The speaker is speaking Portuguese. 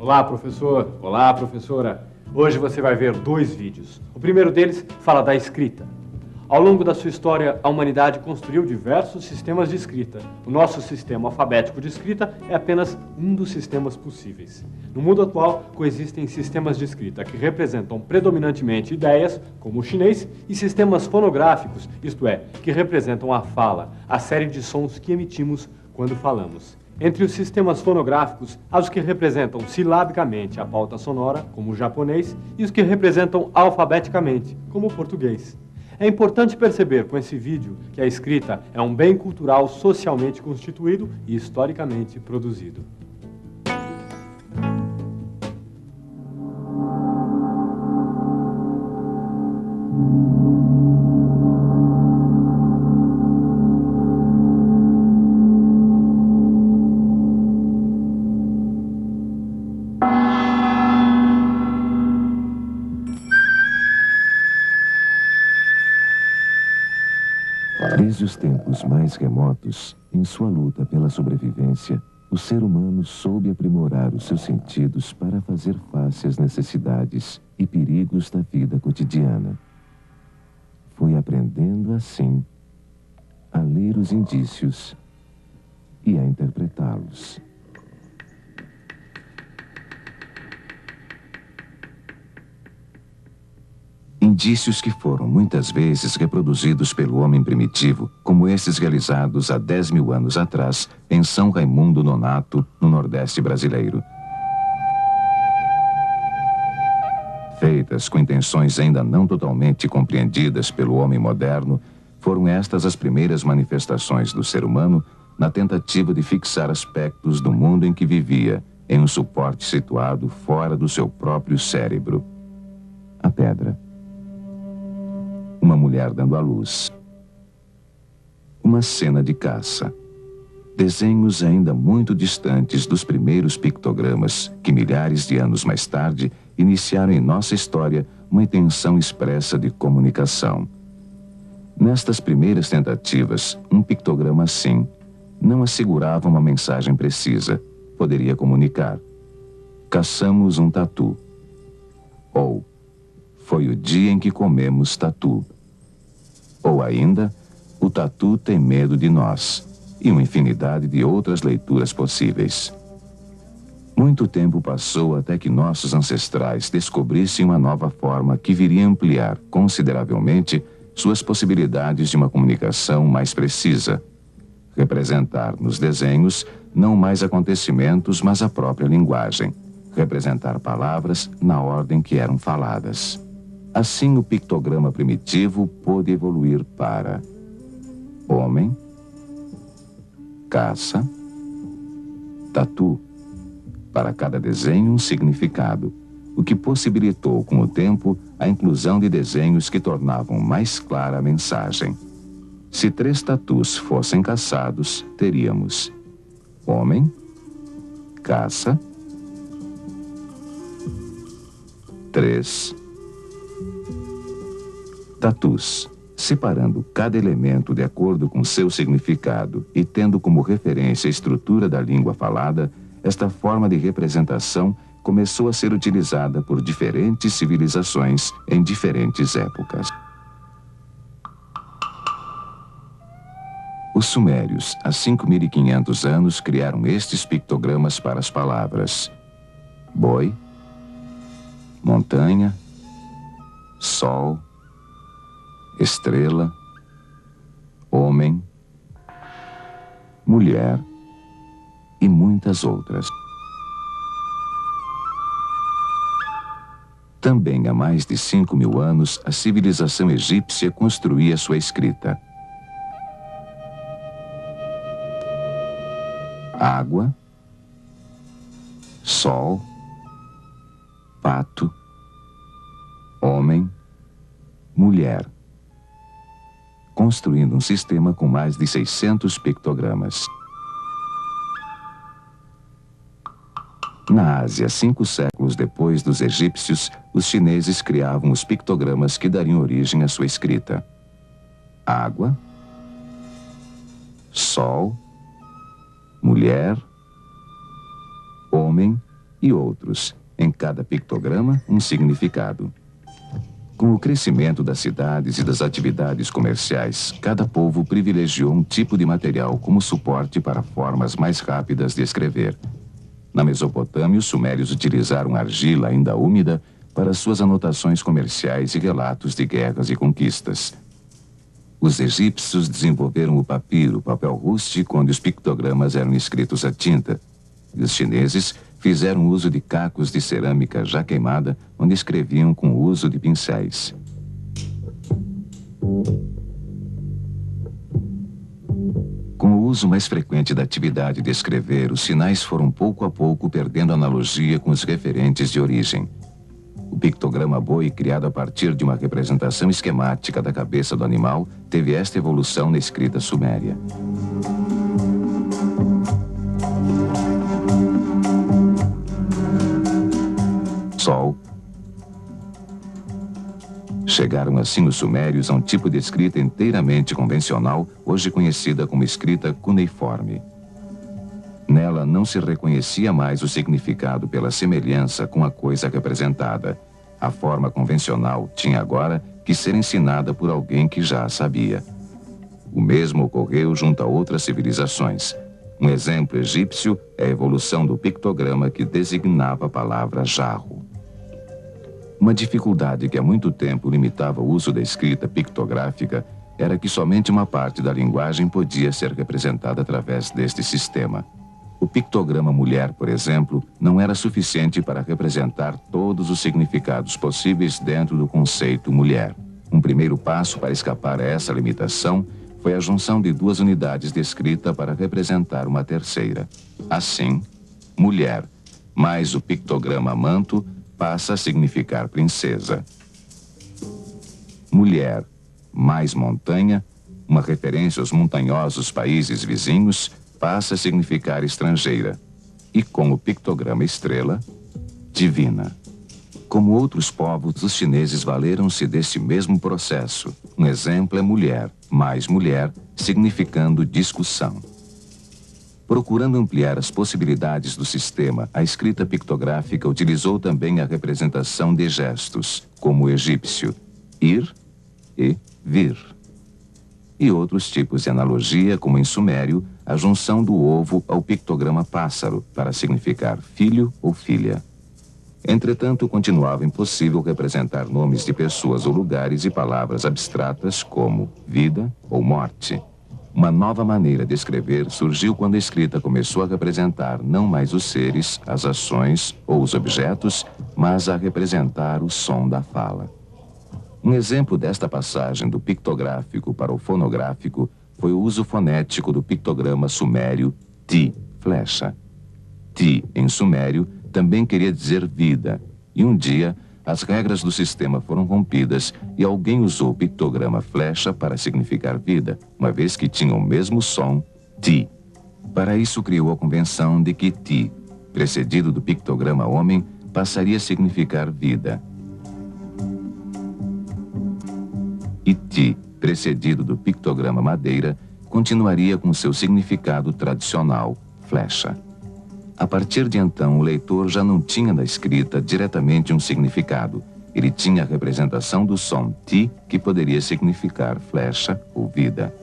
Olá, professor. Olá, professora. Hoje você vai ver 2 vídeos. O primeiro deles fala da escrita. Ao longo da sua história, a humanidade construiu diversos sistemas de escrita. O nosso sistema alfabético de escrita é apenas um dos sistemas possíveis. No mundo atual, coexistem sistemas de escrita que representam predominantemente ideias, como o chinês, e sistemas fonográficos, isto é, que representam a fala, a série de sons que emitimos quando falamos. Entre os sistemas fonográficos, há os que representam silabicamente a pauta sonora, como o japonês, e os que representam alfabeticamente, como o português. É importante perceber com esse vídeo que a escrita é um bem cultural socialmente constituído e historicamente produzido. Desde os tempos mais remotos, em sua luta pela sobrevivência, o ser humano soube aprimorar os seus sentidos para fazer face às necessidades e perigos da vida cotidiana. Foi aprendendo, assim, a ler os indícios e a interpretá-los. Indícios que foram muitas vezes reproduzidos pelo homem primitivo, como esses realizados há 10.000 anos atrás, em São Raimundo Nonato, no Nordeste brasileiro. Feitas com intenções ainda não totalmente compreendidas pelo homem moderno, foram estas as primeiras manifestações do ser humano na tentativa de fixar aspectos do mundo em que vivia, em um suporte situado fora do seu próprio cérebro. A pedra. Uma mulher dando à luz. Uma cena de caça. Desenhos ainda muito distantes dos primeiros pictogramas que, milhares de anos mais tarde, iniciaram em nossa história uma intenção expressa de comunicação. Nestas primeiras tentativas, um pictograma assim não assegurava uma mensagem precisa. Poderia comunicar: caçamos um tatu. Ou foi o dia em que comemos tatu. Ou ainda, o tatu tem medo de nós. E uma infinidade de outras leituras possíveis. Muito tempo passou até que nossos ancestrais descobrissem uma nova forma que viria ampliar consideravelmente suas possibilidades de uma comunicação mais precisa. Representar nos desenhos não mais acontecimentos, mas a própria linguagem. Representar palavras na ordem que eram faladas. Assim, o pictograma primitivo pôde evoluir para homem, caça, tatu. Para cada desenho, um significado, o que possibilitou, com o tempo, a inclusão de desenhos que tornavam mais clara a mensagem. Se 3 tatus fossem caçados, teríamos homem, caça, 3 tatus. Separando cada elemento de acordo com seu significado e tendo como referência a estrutura da língua falada, esta forma de representação começou a ser utilizada por diferentes civilizações em diferentes épocas. Os sumérios, há 5.500 anos, criaram estes pictogramas para as palavras boi, montanha, sol, estrela, homem, mulher e muitas outras. Também há mais de 5.000 anos, a civilização egípcia construía sua escrita. Água, sol, pato, homem, mulher. Construindo um sistema com mais de 600 pictogramas. Na Ásia, 5 séculos depois dos egípcios, os chineses criavam os pictogramas que dariam origem à sua escrita. Água, sol, mulher, homem, e outros, em cada pictograma um significado. Com o crescimento das cidades e das atividades comerciais, cada povo privilegiou um tipo de material como suporte para formas mais rápidas de escrever. Na Mesopotâmia, os sumérios utilizaram argila ainda úmida para suas anotações comerciais e relatos de guerras e conquistas. Os egípcios desenvolveram o papiro, papel rústico, onde os pictogramas eram escritos à tinta. E os chineses fizeram uso de cacos de cerâmica já queimada, onde escreviam com o uso de pincéis. Com o uso mais frequente da atividade de escrever, os sinais foram pouco a pouco perdendo analogia com os referentes de origem. O pictograma boi, criado a partir de uma representação esquemática da cabeça do animal, teve esta evolução na escrita suméria. Sol. Chegaram assim os sumérios a um tipo de escrita inteiramente convencional, hoje conhecida como escrita cuneiforme. Nela não se reconhecia mais o significado pela semelhança com a coisa representada. A forma convencional tinha agora que ser ensinada por alguém que já a sabia. O mesmo ocorreu junto a outras civilizações. Um exemplo egípcio é a evolução do pictograma que designava a palavra jarro. Uma dificuldade que há muito tempo limitava o uso da escrita pictográfica era que somente uma parte da linguagem podia ser representada através deste sistema. O pictograma mulher, por exemplo, não era suficiente para representar todos os significados possíveis dentro do conceito mulher. Um primeiro passo para escapar a essa limitação foi a junção de duas unidades de escrita para representar uma terceira. Assim, mulher mais o pictograma manto passa a significar princesa. Mulher mais montanha, uma referência aos montanhosos países vizinhos, passa a significar estrangeira. E com o pictograma estrela, divina. Como outros povos, os chineses valeram-se deste mesmo processo. Um exemplo é mulher, mais mulher, significando discussão. Procurando ampliar as possibilidades do sistema, a escrita pictográfica utilizou também a representação de gestos, como o egípcio, ir e vir. E outros tipos de analogia, como em sumério, a junção do ovo ao pictograma pássaro, para significar filho ou filha. Entretanto, continuava impossível representar nomes de pessoas ou lugares e palavras abstratas como vida ou morte. Uma nova maneira de escrever surgiu quando a escrita começou a representar não mais os seres, as ações ou os objetos, mas a representar o som da fala. Um exemplo desta passagem do pictográfico para o fonográfico foi o uso fonético do pictograma sumério Ti, flecha. Ti, em sumério, também queria dizer vida, e um dia as regras do sistema foram rompidas e alguém usou o pictograma flecha para significar vida, uma vez que tinha o mesmo som, Ti. Para isso criou a convenção de que Ti, precedido do pictograma homem, passaria a significar vida. E Ti, precedido do pictograma madeira, continuaria com seu significado tradicional, flecha. A partir de então, o leitor já não tinha na escrita diretamente um significado. Ele tinha a representação do som Ti, que poderia significar flecha ou vida.